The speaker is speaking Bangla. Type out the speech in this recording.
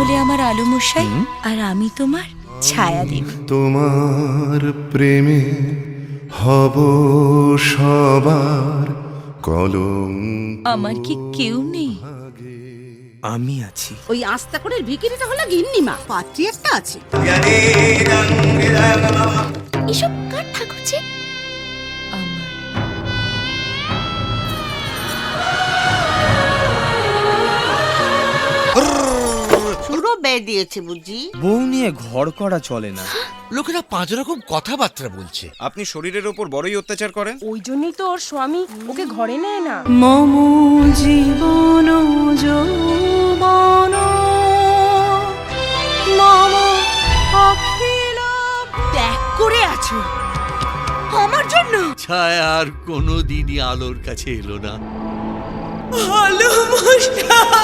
হলে আমার আলো মশাই, আর আমি তোমার ছায়া দেবী। তোমার প্রেমে হব সবার কলঙ্ক। আমার কি কেউ নেই? আমি আছি। ওই আস্তা করে ভিকিরিটা হলো গিন্নিমা, পাত্রী একটা আছে। এসব কার ঠাকুর যে? আমার। শুরু বে দিয়েছে বুঝি। বউ নিয়ে ঘর করা চলে না। লোকেরা 5 রকম কথাবার্তা বলছে। আপনি শরীরের ওপর বড়ই অত্যাচার করেন। ওই জন্যই তো ওর স্বামী ওকে ঘরে নেয় না। মম জীবন যৌবন মম অখিল ত্যাগ করে আছো আমার জন্য। ছায়া আর কোনোদিনই আলোর কাছে এলো না। ভালো মশাই।